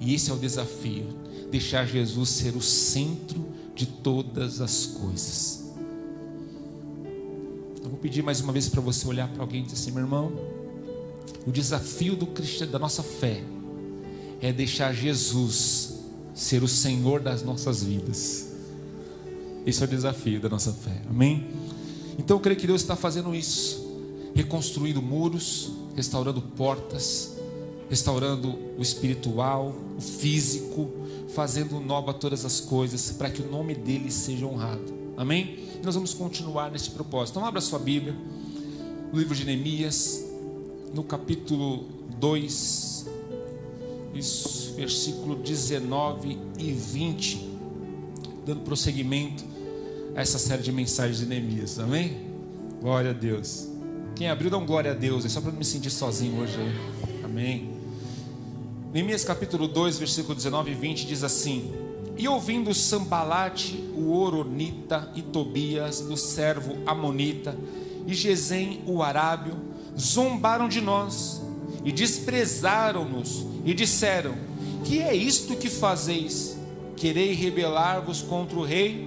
E esse é o desafio: deixar Jesus ser o centro de todas as coisas. Eu vou pedir mais uma vez para você olhar para alguém e dizer assim: meu irmão, o desafio da nossa fé é deixar Jesus ser o Senhor das nossas vidas. Esse é o desafio da nossa fé, amém? Então eu creio que Deus está fazendo isso, reconstruindo muros, restaurando portas, restaurando o espiritual, o físico, fazendo nova todas as coisas, para que o nome dele seja honrado, amém? E nós vamos continuar nesse propósito. Então abra sua Bíblia, no livro de Neemias, no capítulo 2, isso, versículo 19 e 20, dando prosseguimento a essa série de mensagens de Neemias, amém? Glória a Deus. Quem abriu, dá um glória a Deus, é só para não me sentir sozinho hoje aí, amém? Neemias capítulo 2, versículo 19 e 20 diz assim: e ouvindo Sambalate, o Horonita, e Tobias, o servo Amonita, e Gesem, o Arábio, zombaram de nós, e desprezaram-nos, e disseram: que é isto que fazeis? Querei rebelar-vos contra o rei?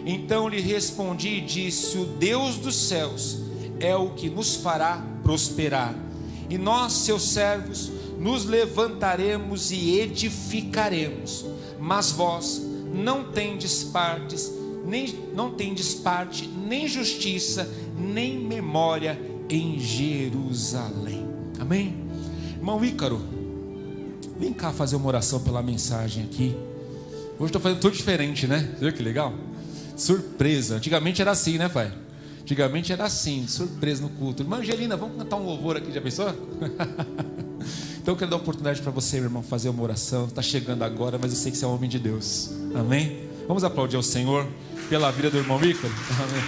Então lhe respondi e disse: o Deus dos céus é o que nos fará prosperar, e nós, seus servos, nos levantaremos e edificaremos, mas vós não tendes parte, nem justiça, nem memória em Jerusalém. Amém? Irmão Ícaro, vem cá fazer uma oração pela mensagem aqui. Hoje estou fazendo tudo diferente, né? Você viu que legal? Surpresa. Antigamente era assim, né, pai? Antigamente era assim, surpresa no culto. Irmã Angelina, vamos cantar um louvor aqui, já pensou? Então eu quero dar a oportunidade para você, meu irmão, fazer uma oração. Está chegando agora, mas eu sei que você é um homem de Deus. Amém? Vamos aplaudir ao Senhor pela vida do irmão Ícaro. Amém.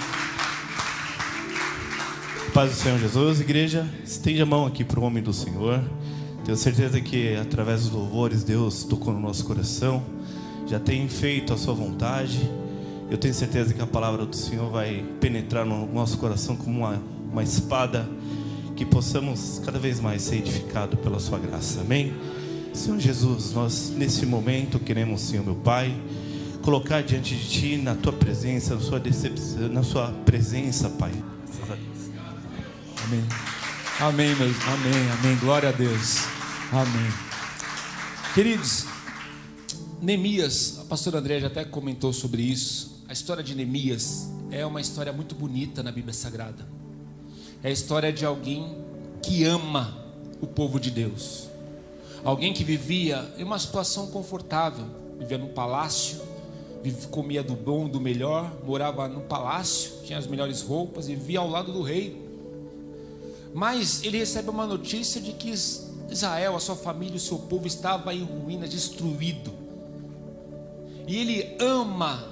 Paz do Senhor Jesus, igreja, estende a mão aqui para o homem do Senhor. Tenho certeza que através dos louvores Deus tocou no nosso coração, já tem feito a sua vontade. Eu tenho certeza que a palavra do Senhor vai penetrar no nosso coração como uma espada, que possamos cada vez mais ser edificados pela sua graça, amém? Senhor Jesus, nós nesse momento queremos, Senhor meu Pai, colocar diante de Ti, na Tua presença, na Sua presença, Pai. Amém. Amém, meu. Amém, amém. Glória a Deus. Amém. Queridos, Neemias, a pastora André já até comentou sobre isso. A história de Neemias é uma história muito bonita na Bíblia Sagrada. É a história de alguém que ama o povo de Deus. Alguém que vivia em uma situação confortável, vivia num palácio, comia do bom, do melhor, morava no palácio, tinha as melhores roupas e vivia ao lado do rei. Mas ele recebe uma notícia de que Israel, a sua família, o seu povo estava em ruína, destruído. E ele ama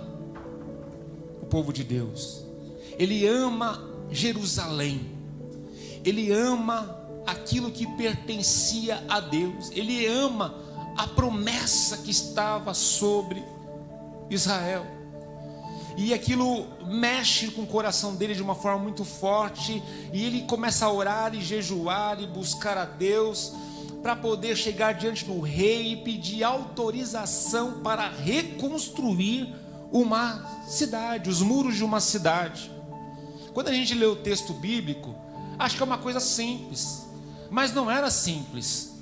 o povo de Deus. Ele ama Jerusalém. Ele ama aquilo que pertencia a Deus. Ele ama a promessa que estava sobre Israel. E aquilo mexe com o coração dele de uma forma muito forte. E ele começa a orar e jejuar e buscar a Deus para poder chegar diante do rei e pedir autorização para reconstruir uma cidade, os muros de uma cidade. Quando a gente lê o texto bíblico, acho que é uma coisa simples, mas não era simples.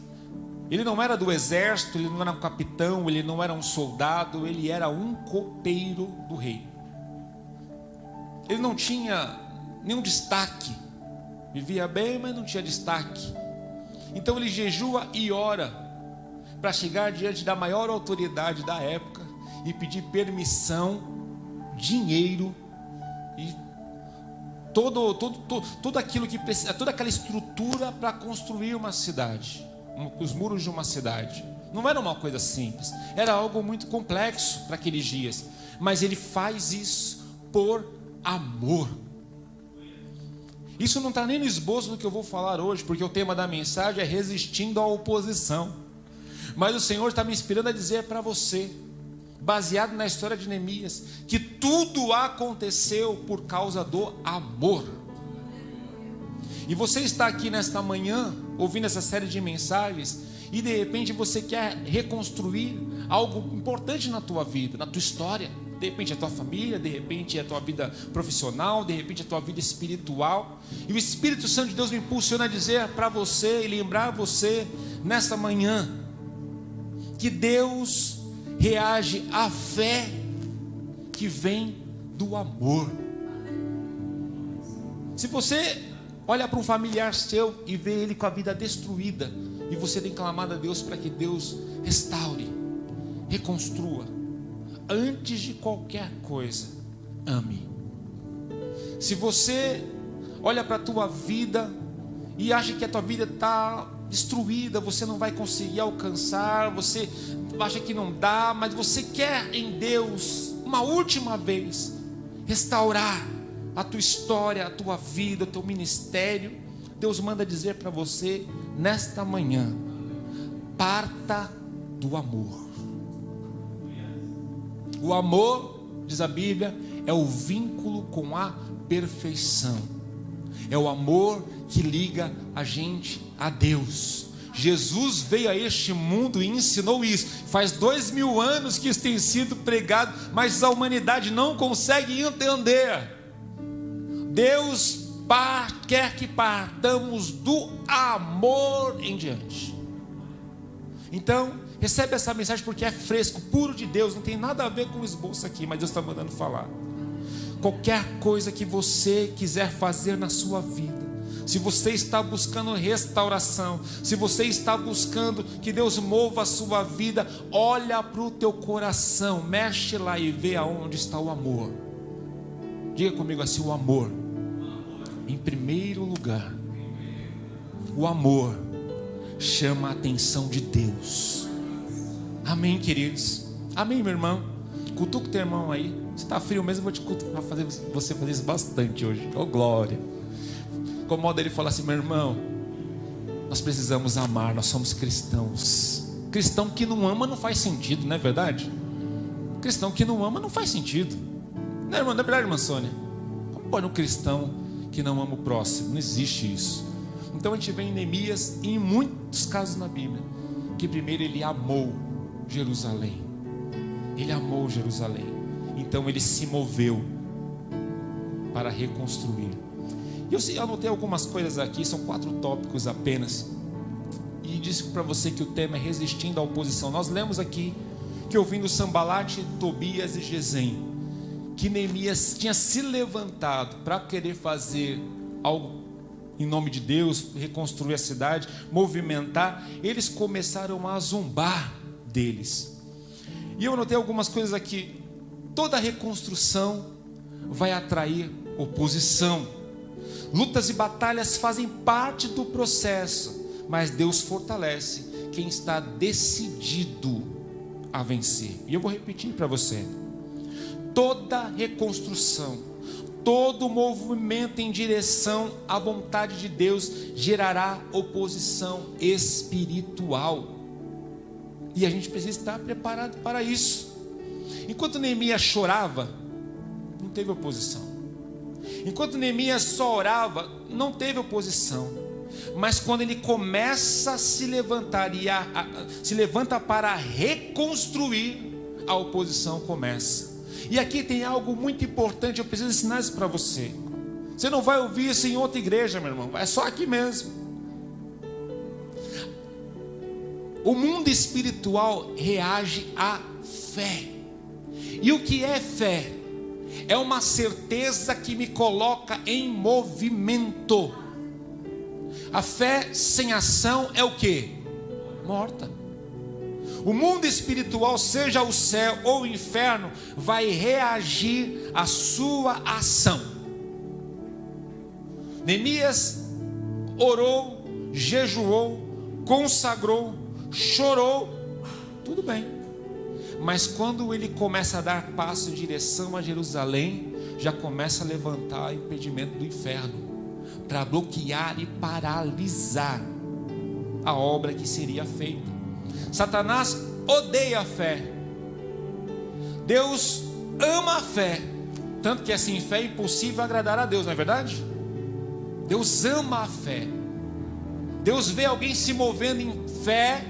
Ele não era do exército, ele não era um capitão, ele não era um soldado, ele era um copeiro do rei. Ele não tinha nenhum destaque, vivia bem, mas não tinha destaque. Então ele jejua e ora para chegar diante da maior autoridade da época e pedir permissão, dinheiro e tudo aquilo que precisa, toda aquela estrutura para construir uma cidade, os muros de uma cidade. Não era uma coisa simples, era algo muito complexo para aqueles dias, mas ele faz isso por amor. Isso não está nem no esboço do que eu vou falar hoje, porque o tema da mensagem é resistindo à oposição. Mas o Senhor está me inspirando a dizer para você, baseado na história de Neemias, que tudo aconteceu por causa do amor. E você está aqui nesta manhã, ouvindo essa série de mensagens, e de repente você quer reconstruir algo importante na tua vida, na tua história. De repente é a tua família, de repente é a tua vida profissional, de repente é a tua vida espiritual. E o Espírito Santo de Deus me impulsiona a dizer para você e lembrar você nesta manhã que Deus reage à fé que vem do amor. Se você olha para um familiar seu e vê ele com a vida destruída, e você tem clamado a Deus para que Deus restaure, reconstrua, antes de qualquer coisa, ame. Se você olha para a tua vida e acha que a tua vida está destruída, você não vai conseguir alcançar, você acha que não dá, mas você quer em Deus, uma última vez, restaurar a tua história, a tua vida, o teu ministério, Deus manda dizer para você nesta manhã: parta do amor. O amor, diz a Bíblia, é o vínculo com a perfeição. É o amor que liga a gente a Deus. Jesus veio a este mundo e ensinou isso. Faz 2000 anos que isso tem sido pregado, mas a humanidade não consegue entender. Deus quer que partamos do amor em diante. Então, recebe essa mensagem porque é fresco, puro de Deus, não tem nada a ver com o esboço aqui, mas Deus está mandando falar. Qualquer coisa que você quiser fazer na sua vida, se você está buscando restauração, se você está buscando que Deus mova a sua vida, olha para o teu coração, mexe lá e vê aonde está o amor. Diga comigo assim: o amor. Em primeiro lugar, o amor chama a atenção de Deus. Amém, queridos? Amém, meu irmão? Cutuca o teu irmão aí. Se está frio mesmo, eu vou te cutucar, fazer você fazer isso bastante hoje. Oh, glória. Incomoda ele e fala assim: meu irmão, nós precisamos amar, nós somos cristãos. Cristão que não ama não faz sentido, não é verdade? Cristão que não ama não faz sentido. Não é, irmão? Não é verdade, irmã Sônia? Como pode um cristão que não ama o próximo? Não existe isso. Então a gente vê em Neemias e em muitos casos na Bíblia que primeiro ele amou Jerusalém. Ele amou Jerusalém. Então ele se moveu para reconstruir. E eu anotei algumas coisas aqui, são 4 tópicos apenas. E disse para você que o tema é resistindo à oposição. Nós lemos aqui que ouvindo Sambalate, Tobias e Gesem, que Neemias tinha se levantado para querer fazer algo em nome de Deus, reconstruir a cidade, movimentar. Eles começaram a zombar deles. E eu anotei algumas coisas aqui. Toda reconstrução vai atrair oposição. Lutas e batalhas fazem parte do processo, mas Deus fortalece quem está decidido a vencer. E eu vou repetir para você: toda reconstrução, todo movimento em direção à vontade de Deus gerará oposição espiritual. E a gente precisa estar preparado para isso. Enquanto Neemias chorava, não teve oposição. Enquanto Neemias só orava, não teve oposição. Mas quando ele começa a se levantar e se levanta para reconstruir, a oposição começa. E aqui tem algo muito importante, eu preciso ensinar isso para você. Você não vai ouvir isso em outra igreja, meu irmão, é só aqui mesmo. O mundo espiritual reage à fé. E o que é fé? É uma certeza que me coloca em movimento. A fé sem ação é o quê? Morta. O mundo espiritual, seja o céu ou o inferno, vai reagir à sua ação. Neemias orou, jejuou, consagrou, chorou, tudo bem. Mas quando ele começa a dar passo em direção a Jerusalém, já começa a levantar o impedimento do inferno para bloquear e paralisar a obra que seria feita. Satanás odeia a fé. Deus ama a fé. Tanto que assim, fé é impossível agradar a Deus, não é verdade? Deus ama a fé. Deus vê alguém se movendo em fé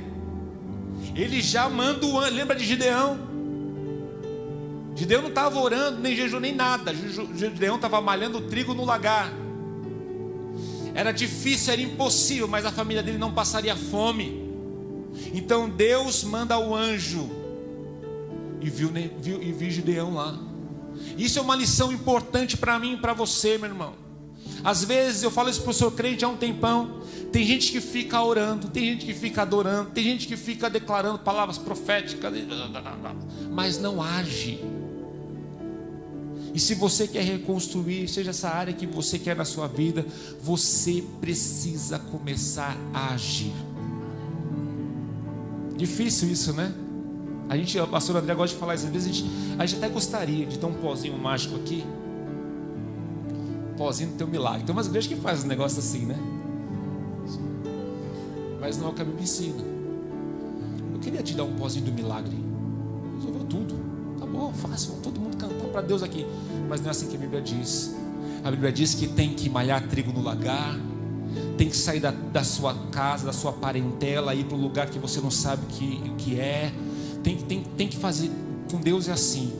Ele já manda o anjo. Lembra de Gideão? Gideão não estava orando, nem jejum, nem nada. Gideão estava malhando trigo no lagar. Era difícil, era impossível, mas a família dele não passaria fome. Então Deus manda o anjo e viu Gideão lá. Isso é uma lição importante para mim e para você, meu irmão. Às vezes eu falo isso para o senhor crente há um tempão. Tem gente que fica orando, tem gente que fica adorando, tem gente que fica declarando palavras proféticas, mas não age. E se você quer reconstruir, seja essa área que você quer na sua vida, você precisa começar a agir. Difícil isso, né? O pastor André gosta de falar isso. Às vezes a gente até gostaria de ter um pozinho mágico aqui. Pozinho do teu milagre. Tem umas igrejas que fazem um negócio assim, né? Mas não é o que a Bíblia ensina. Eu queria te dar um pozinho do milagre. Resolveu tudo. Tá bom, fácil. Vamos todo mundo cantar para Deus aqui. Mas não é assim que a Bíblia diz. A Bíblia diz que tem que malhar trigo no lagar. Tem que sair da sua casa, da sua parentela, ir para um lugar que você não sabe o que é. Tem que fazer com Deus é assim.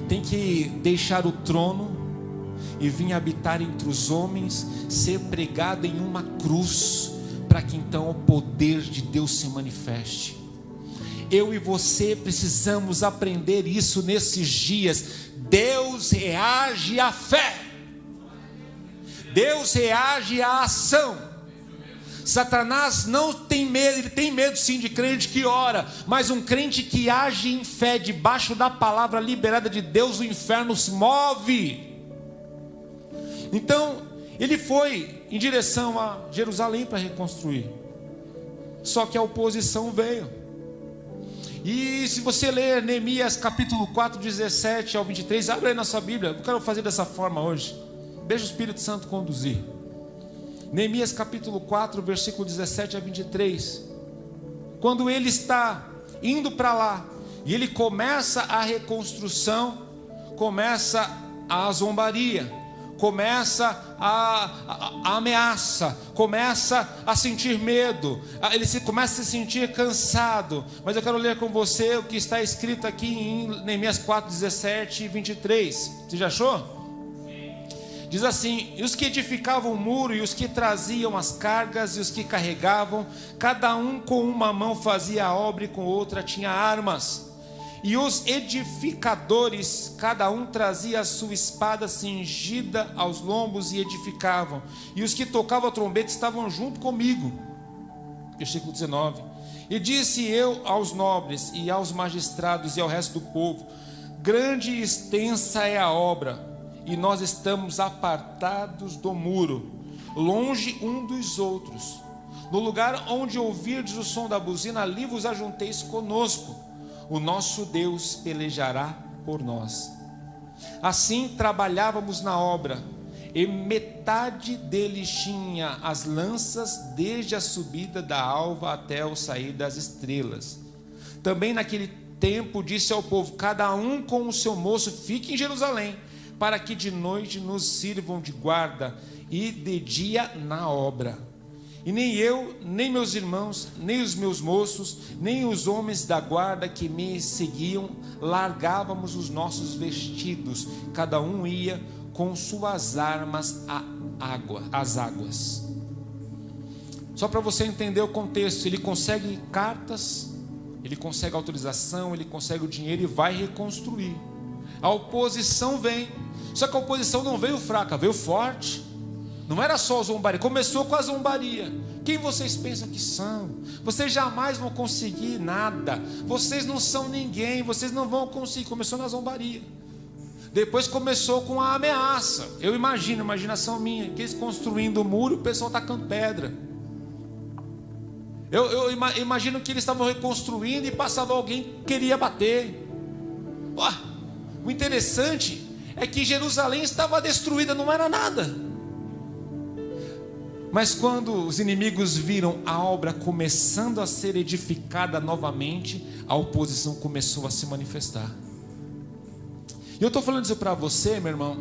Tem que deixar o trono e vir habitar entre os homens, ser pregado em uma cruz, para que então o poder de Deus se manifeste. Eu e você precisamos aprender isso nesses dias. Deus reage à fé. Deus reage à ação. Satanás não tem medo, ele tem medo sim de crente que ora, mas um crente que age em fé, debaixo da palavra liberada de Deus, o inferno se move. Então, ele foi em direção a Jerusalém para reconstruir, só que a oposição veio. E se você ler Neemias capítulo 4, 17 ao 23, abre aí na sua Bíblia. Eu quero fazer dessa forma hoje, deixa o Espírito Santo conduzir. Neemias capítulo 4, versículo 17 a 23. Quando ele está indo para lá e ele começa a reconstrução, começa a zombaria, começa a ameaça, começa a sentir medo, ele começa a se sentir cansado. Mas eu quero ler com você o que está escrito aqui em Neemias 4, 17 e 23. Você já achou? Diz assim: e os que edificavam o muro, e os que traziam as cargas, e os que carregavam, cada um com uma mão fazia a obra, e com outra tinha armas. E os edificadores, cada um trazia a sua espada cingida aos lombos, e edificavam. E os que tocavam a trombeta estavam junto comigo. Versículo 19. E disse eu aos nobres, e aos magistrados, e ao resto do povo: grande e extensa é a obra, e nós estamos apartados do muro, longe um dos outros. No lugar onde ouvirdes o som da buzina, ali vos ajunteis conosco. O nosso Deus pelejará por nós. Assim trabalhávamos na obra, e metade deles tinha as lanças, desde a subida da alva até o sair das estrelas. Também naquele tempo disse ao povo: cada um com o seu moço fique em Jerusalém, para que de noite nos sirvam de guarda, e de dia na obra. E nem eu, nem meus irmãos, nem os meus moços, nem os homens da guarda que me seguiam, largávamos os nossos vestidos. Cada um ia com suas armas às águas. Só para você entender o contexto, ele consegue cartas, ele consegue autorização, ele consegue o dinheiro e vai reconstruir. A oposição vem, só que a oposição não veio fraca, veio forte. Não era só a zombaria, começou com a zombaria. Quem vocês pensam que são? Vocês jamais vão conseguir nada, vocês não são ninguém, vocês não vão conseguir. Começou na zombaria, depois começou com a ameaça. Eu imagino, imaginação minha, que eles construindo o muro, o pessoal tacando pedra. Eu imagino que eles estavam reconstruindo e passava alguém que queria bater. O interessante é que Jerusalém estava destruída, não era nada. Mas quando os inimigos viram a obra começando a ser edificada novamente, a oposição começou a se manifestar. E eu estou falando isso para você, meu irmão,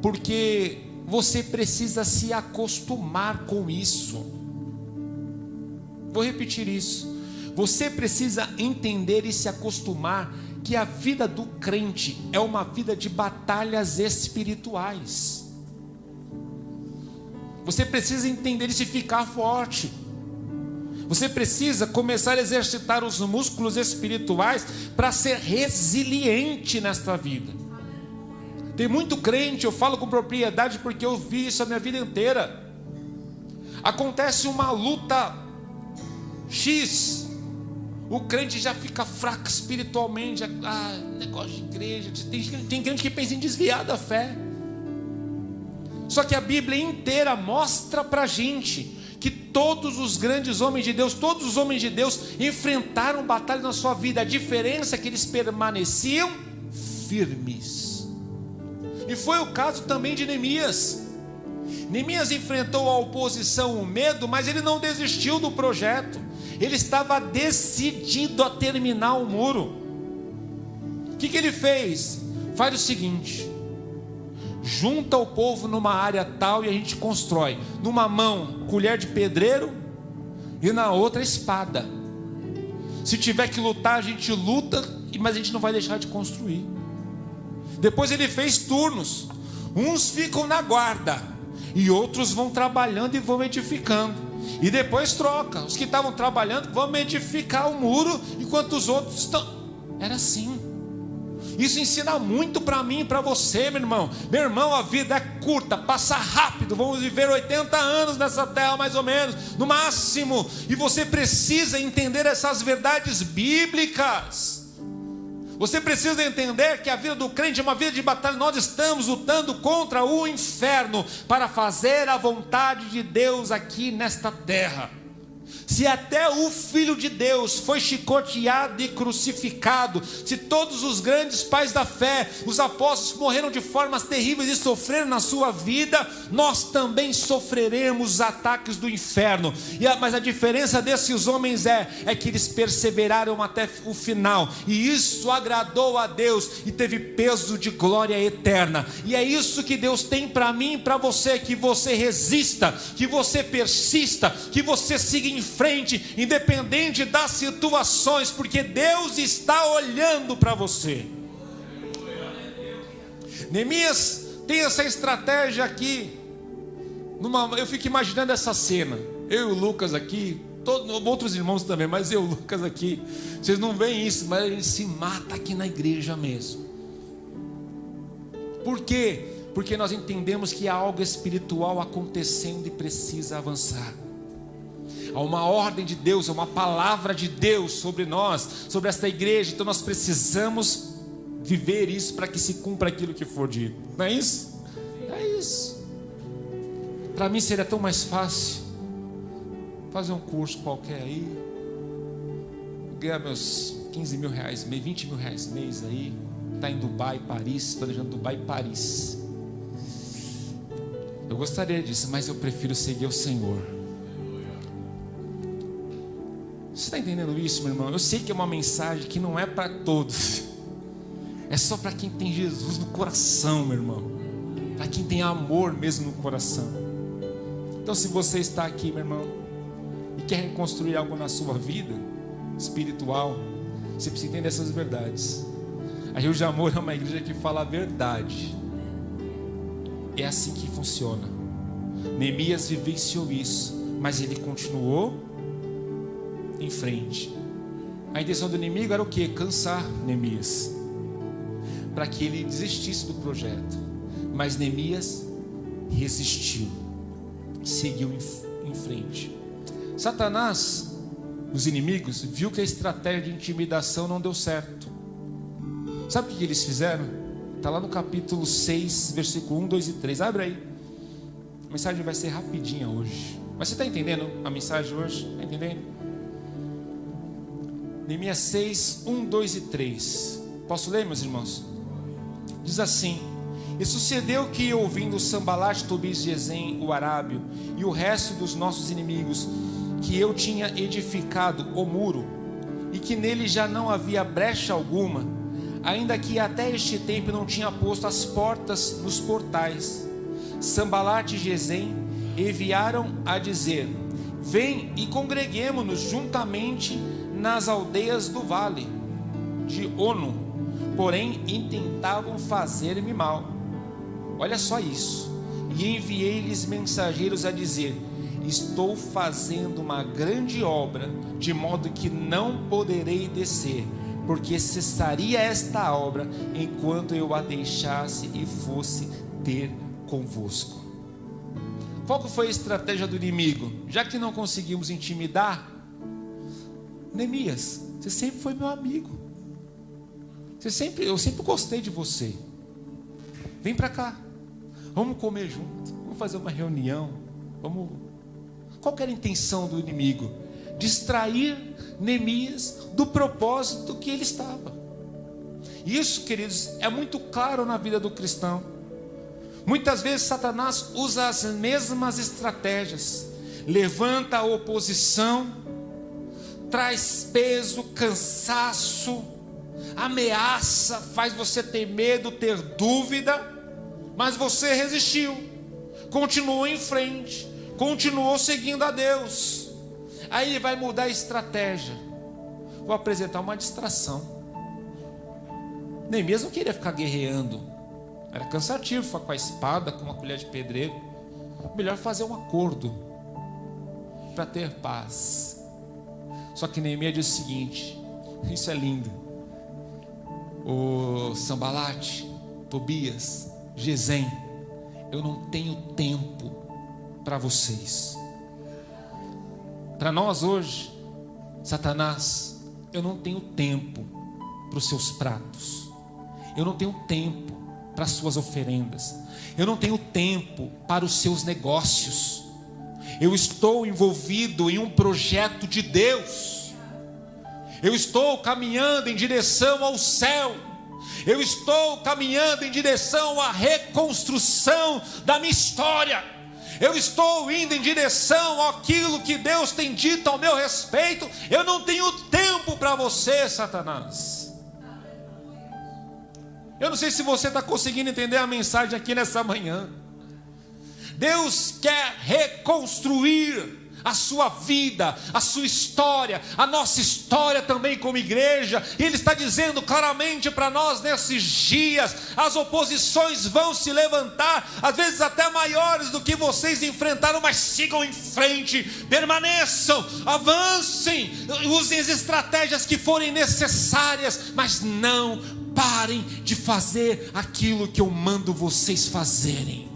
porque você precisa se acostumar com isso. Vou repetir isso. Você precisa entender e se acostumar que a vida do crente é uma vida de batalhas espirituais. Você precisa entender isso e ficar forte. Você precisa começar a exercitar os músculos espirituais para ser resiliente nesta vida. Tem muito crente, eu falo com propriedade porque eu vi isso a minha vida inteira. Acontece uma luta X, o crente já fica fraco espiritualmente. Negócio de igreja. Tem crente que pensa em desviar da fé. Só que a Bíblia inteira mostra para a gente que todos os grandes homens de Deus, todos os homens de Deus enfrentaram batalha na sua vida. A diferença é que eles permaneciam firmes. E foi o caso também de Neemias. Neemias enfrentou a oposição, o medo, mas ele não desistiu do projeto. Ele estava decidido a terminar o muro. O que ele fez? Faz o seguinte: junta o povo numa área tal e a gente constrói. Numa mão, colher de pedreiro, e na outra, espada. Se tiver que lutar, a gente luta, mas a gente não vai deixar de construir. Depois ele fez turnos. Uns ficam na guarda e outros vão trabalhando e vão edificando. E depois troca. Os que estavam trabalhando vão edificar o muro, enquanto os outros estão... Era assim. Isso ensina muito para mim e para você, meu irmão. Meu irmão, a vida é curta, passa rápido. Vamos viver 80 anos nessa terra, mais ou menos, no máximo. E você precisa entender essas verdades bíblicas. Você precisa entender que a vida do crente é uma vida de batalha. Nós estamos lutando contra o inferno para fazer a vontade de Deus aqui nesta terra. Se até o Filho de Deus foi chicoteado e crucificado, se todos os grandes pais da fé, os apóstolos, morreram de formas terríveis e sofreram na sua vida, nós também sofreremos os ataques do inferno. Mas a diferença desses homens é que eles perseveraram até o final, e isso agradou a Deus e teve peso de glória eterna. E é isso que Deus tem para mim e para você: que você resista, que você persista, que você siga em frente, independente das situações, porque Deus está olhando para você. Neemias tem essa estratégia aqui. Eu fico imaginando essa cena, eu e o Lucas aqui, outros irmãos também, mas eu e o Lucas aqui, vocês não veem isso, mas ele se mata aqui na igreja mesmo. Por quê? Porque nós entendemos que há algo espiritual acontecendo e precisa avançar. Há uma ordem de Deus, há uma palavra de Deus sobre nós, sobre esta igreja. Então nós precisamos viver isso para que se cumpra aquilo que for dito. Não é isso? É isso. Para mim seria tão mais fácil fazer um curso qualquer aí, ganhar meus 15 mil reais, 20 mil reais mês aí, estar em Dubai, Paris, planejando Dubai, Paris. Eu gostaria disso, mas eu prefiro seguir o Senhor. Você está entendendo isso, meu irmão? Eu sei que é uma mensagem que não é para todos, é só para quem tem Jesus no coração, meu irmão, para quem tem amor mesmo no coração. Então, se você está aqui, meu irmão, e quer reconstruir algo na sua vida espiritual, você precisa entender essas verdades. A Rio de Amor é uma igreja que fala a verdade. É assim que funciona. Neemias vivenciou isso, mas ele continuou em frente. A intenção do inimigo era o quê? Cansar Neemias, para que ele desistisse do projeto. Mas Neemias resistiu, seguiu em frente. Satanás, os inimigos, viu que a estratégia de intimidação não deu certo. Sabe o que eles fizeram? Está lá no capítulo 6, versículo 1, 2 e 3. Abre aí. A mensagem vai ser rapidinha hoje. Mas você está entendendo a mensagem hoje? Está entendendo? Neemias 6, 1, 2 e 3. Posso ler, meus irmãos? Diz assim: e sucedeu que, ouvindo Sambalate, Tobias, Gesem, o arábio, e o resto dos nossos inimigos, que eu tinha edificado o muro, e que nele já não havia brecha alguma, ainda que até este tempo não tinha posto as portas nos portais, Sambalate e Gesem enviaram a dizer: vem e congreguemo-nos juntamente nas aldeias do vale de Ono, porém intentavam fazer-me mal. Olha só isso. E enviei-lhes mensageiros a dizer: estou fazendo uma grande obra, de modo que não poderei descer, porque cessaria esta obra enquanto eu a deixasse e fosse ter convosco. Qual que foi a estratégia do inimigo? Já que não conseguimos intimidar, Neemias, você sempre foi meu amigo. Eu sempre gostei de você. Vem para cá. Vamos comer junto. Vamos fazer uma reunião. Qual que era a intenção do inimigo? Distrair Neemias do propósito que ele estava. Isso, queridos, é muito claro na vida do cristão. Muitas vezes Satanás usa as mesmas estratégias. Levanta a oposição, traz peso, cansaço, ameaça, faz você ter medo, ter dúvida, mas você resistiu, continuou em frente, continuou seguindo a Deus. Aí ele vai mudar a estratégia. Vou apresentar uma distração. Neemias não queria ficar guerreando, era cansativo ficar com a espada, com uma colher de pedreiro. Melhor fazer um acordo para ter paz. Só que Neemias diz o seguinte, isso é lindo: o Sambalate, Tobias, Gesem, eu não tenho tempo para vocês. Para nós hoje, Satanás, eu não tenho tempo para os seus pratos, eu não tenho tempo para as suas oferendas, eu não tenho tempo para os seus negócios. Eu estou envolvido em um projeto de Deus. Eu estou caminhando em direção ao céu. Eu estou caminhando em direção à reconstrução da minha história. Eu estou indo em direção àquilo que Deus tem dito ao meu respeito. Eu não tenho tempo para você, Satanás. Eu não sei se você está conseguindo entender a mensagem aqui nessa manhã. Deus quer reconstruir a sua vida, a sua história, a nossa história também como igreja. E Ele está dizendo claramente para nós nesses dias: as oposições vão se levantar, às vezes até maiores do que vocês enfrentaram, mas sigam em frente, permaneçam, avancem, usem as estratégias que forem necessárias, mas não parem de fazer aquilo que eu mando vocês fazerem.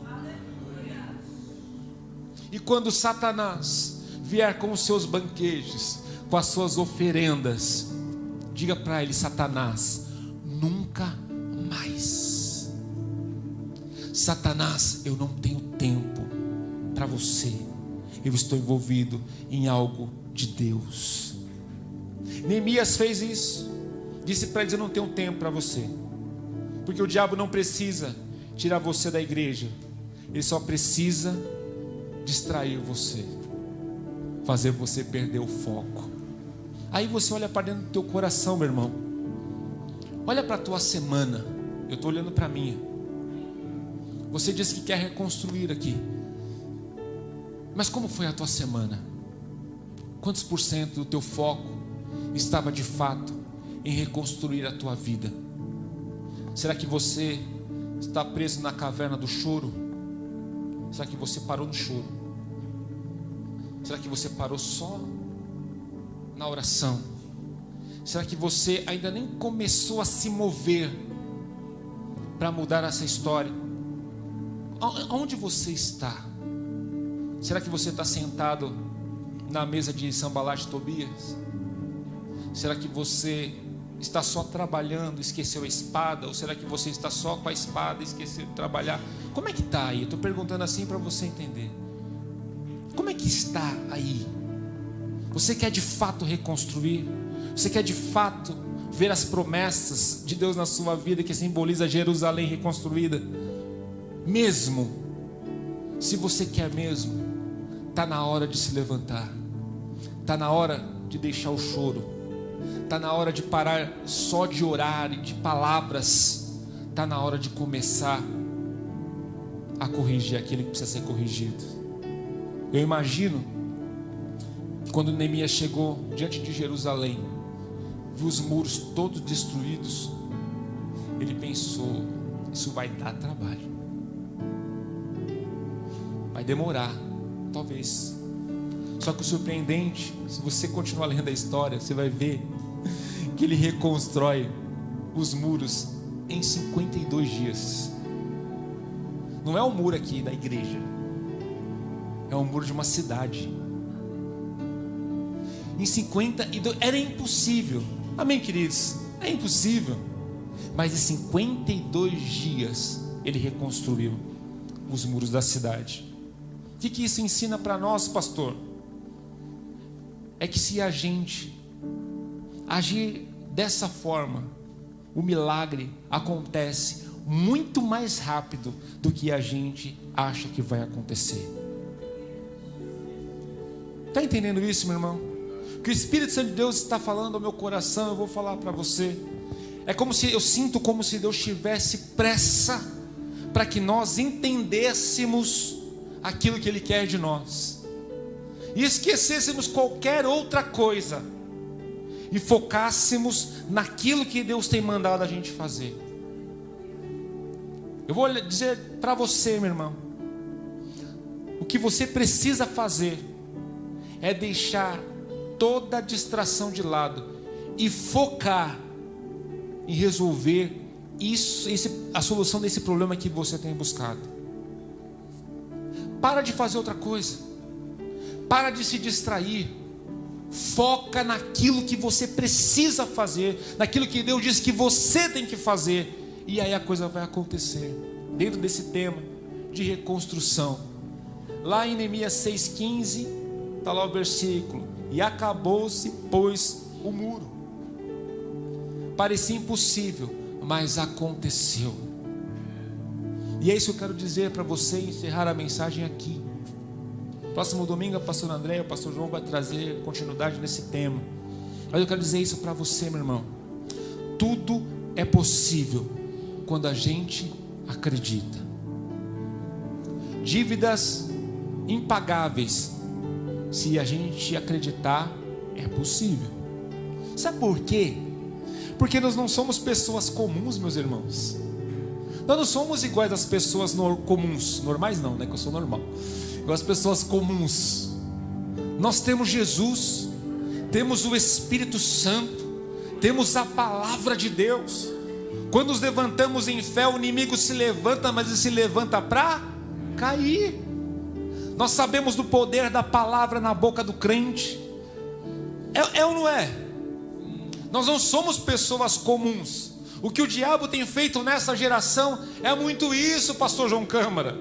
E quando Satanás vier com os seus banquetes, com as suas oferendas, diga para ele: Satanás, nunca mais. Satanás, eu não tenho tempo para você. Eu estou envolvido em algo de Deus. Neemias fez isso. Disse para eles: eu não tenho tempo para você, porque o diabo não precisa tirar você da igreja, ele só precisa distrair você, fazer você perder o foco. Aí você olha para dentro do teu coração, meu irmão. Olha para a tua semana. Eu estou olhando para a minha. Você disse que quer reconstruir aqui, mas como foi a tua semana? Quantos por cento do teu foco estava de fato em reconstruir a tua vida? Será que você está preso na caverna do choro? Será que você parou no choro? Será que você parou só na oração? Será que você ainda nem começou a se mover para mudar essa história? Aonde você está? Será que você está sentado na mesa de Sambalate e Tobias? Será que você está só trabalhando, esqueceu a espada? Ou será que você está só com a espada e esqueceu de trabalhar? Como é que está aí? Eu estou perguntando assim para você entender. Como é que está aí? Você quer de fato reconstruir? Você quer de fato ver as promessas de Deus na sua vida, que simboliza Jerusalém reconstruída? Mesmo, se você quer mesmo, está na hora de se levantar. Está na hora de deixar o choro. Está na hora de parar só de orar e de palavras. Está na hora de começar a corrigir aquele que precisa ser corrigido. Eu imagino Quando Neemias chegou diante de Jerusalém, viu os muros todos destruídos, ele pensou: isso vai dar trabalho, vai demorar, talvez. Só que o surpreendente, se você continuar lendo a história, você vai ver que ele reconstrói os muros em 52 dias. Não é o muro aqui da igreja, é o muro de uma cidade. Em 52, era impossível. Amém, queridos? É impossível. Mas em 52 dias ele reconstruiu os muros da cidade. O que isso ensina para nós, pastor? É que se a gente agir dessa forma, o milagre acontece muito mais rápido do que a gente acha que vai acontecer. Está entendendo isso, meu irmão? O que o Espírito Santo de Deus está falando ao meu coração, eu vou falar para você. É como se, eu sinto como se Deus tivesse pressa para que nós entendêssemos aquilo que Ele quer de nós e esquecêssemos qualquer outra coisa e focássemos naquilo que Deus tem mandado a gente fazer. Eu vou dizer para você, meu irmão, o que você precisa fazer é deixar toda a distração de lado e focar em resolver a solução desse problema que você tem buscado. Para de fazer outra coisa, para de se distrair, foca naquilo que você precisa fazer, naquilo que Deus diz que você tem que fazer, e aí a coisa vai acontecer. Dentro desse tema de reconstrução, lá em Neemias 6,15 está lá o versículo: e acabou-se, pois, o muro. Parecia impossível, mas aconteceu. E é isso que eu quero dizer para você e encerrar a mensagem aqui. Próximo domingo, o pastor André e o pastor João vai trazer continuidade nesse tema. Mas eu quero dizer isso para você, meu irmão. Tudo é possível quando a gente acredita. Dívidas impagáveis, se a gente acreditar, é possível. Sabe por quê? Porque nós não somos pessoas comuns, meus irmãos. Nós não somos iguais às pessoas comuns. Normais não, né? Que eu sou normal. Igual às pessoas comuns. Nós temos Jesus, temos o Espírito Santo, temos a palavra de Deus. Quando nos levantamos em fé, o inimigo se levanta, mas ele se levanta para cair. Nós sabemos do poder da palavra na boca do crente. É ou não é? Nós não somos pessoas comuns. O que o diabo tem feito nessa geração é muito isso, pastor João Câmara.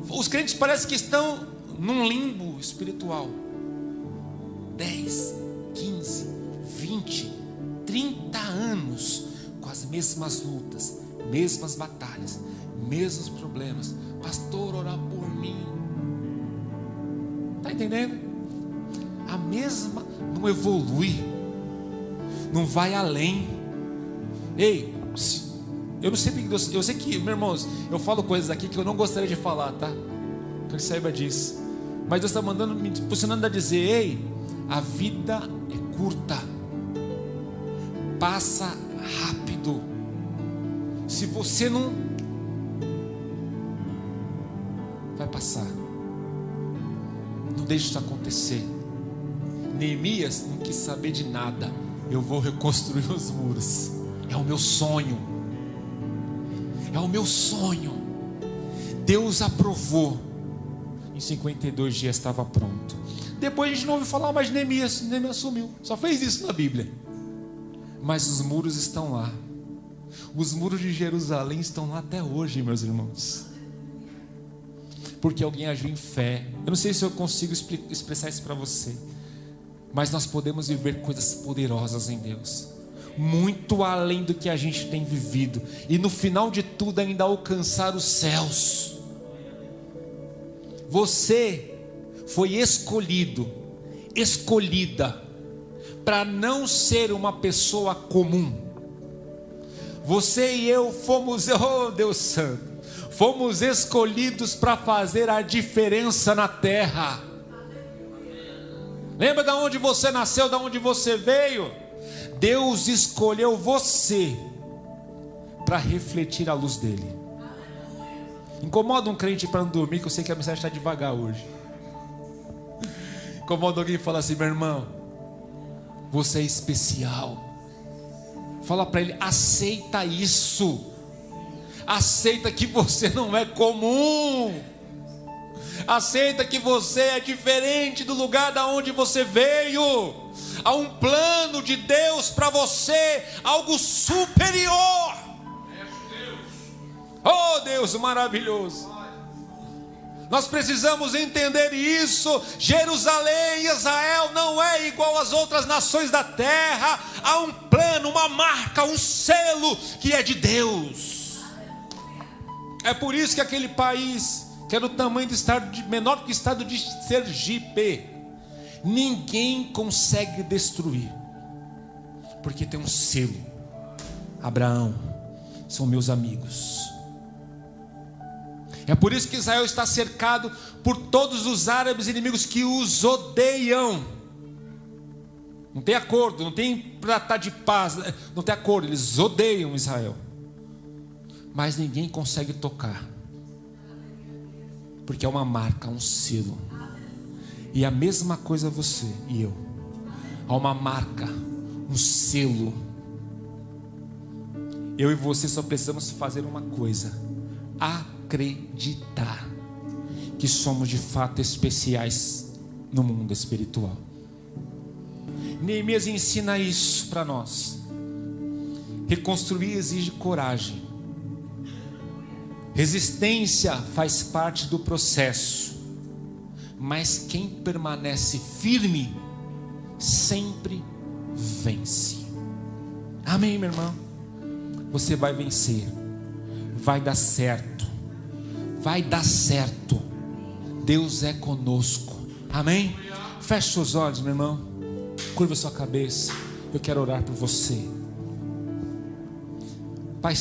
Os crentes parecem que estão num limbo espiritual. 10, 15, 20, 30 anos com as mesmas lutas, mesmas batalhas, mesmos problemas. Pastor, orar por mim. Está entendendo? A mesma não evolui, não vai além. Ei, eu não sei porque Deus, eu sei que, meus irmãos, eu falo coisas aqui que eu não gostaria de falar, tá? Que você saiba disso. Mas Deus está mandando, me posicionando a dizer: ei, a vida é curta, passa rápido. Se você não, vai passar. Não deixe isso acontecer. Neemias não quis saber de nada. Eu vou reconstruir os muros. É o meu sonho. É o meu sonho. Deus aprovou. Em 52 dias estava pronto. Depois a gente não ouviu falar mais de Neemias. Neemias sumiu. Só fez isso na Bíblia. Mas os muros estão lá. Os muros de Jerusalém estão lá até hoje, meus irmãos. Porque alguém agiu em fé. Eu não sei se eu consigo expressar isso para você, mas nós podemos viver coisas poderosas em Deus, muito além do que a gente tem vivido, e no final de tudo ainda alcançar os céus. Você foi escolhida para não ser uma pessoa comum. Você e eu fomos, oh Deus Santo, fomos escolhidos para fazer a diferença na terra. Lembra de onde você nasceu, de onde você veio? Deus escolheu você para refletir a luz dele. Incomoda um crente para não dormir, que eu sei que a mensagem está devagar hoje. Incomoda alguém e fala assim: meu irmão, você é especial. Fala para ele: aceita isso. Aceita que você não é comum. Aceita que você é diferente do lugar da onde você veio. Há um plano de Deus para você, algo superior. Oh, Deus maravilhoso. Nós precisamos entender isso. Jerusalém, Israel não é igual às outras nações da terra. Há um plano, uma marca, um selo que é de Deus. É por isso que aquele país, que é do tamanho do estado, menor que o estado de Sergipe, ninguém consegue destruir, porque tem um selo. Abraão, são meus amigos. É por isso que Israel está cercado por todos os árabes inimigos que os odeiam. Não tem acordo, não tem tratar de paz, não tem acordo, eles odeiam Israel. Mas ninguém consegue tocar, porque é uma marca, um selo. E a mesma coisa você e eu. Há uma marca, um selo. Eu e você só precisamos fazer uma coisa: acreditar que somos de fato especiais no mundo espiritual. Neemias ensina isso para nós. Reconstruir exige coragem. Resistência faz parte do processo, mas quem permanece firme sempre vence. Amém, meu irmão? Você vai vencer, vai dar certo, vai dar certo. Deus é conosco. Amém? Feche seus olhos, meu irmão, curva sua cabeça. Eu quero orar por você. Pai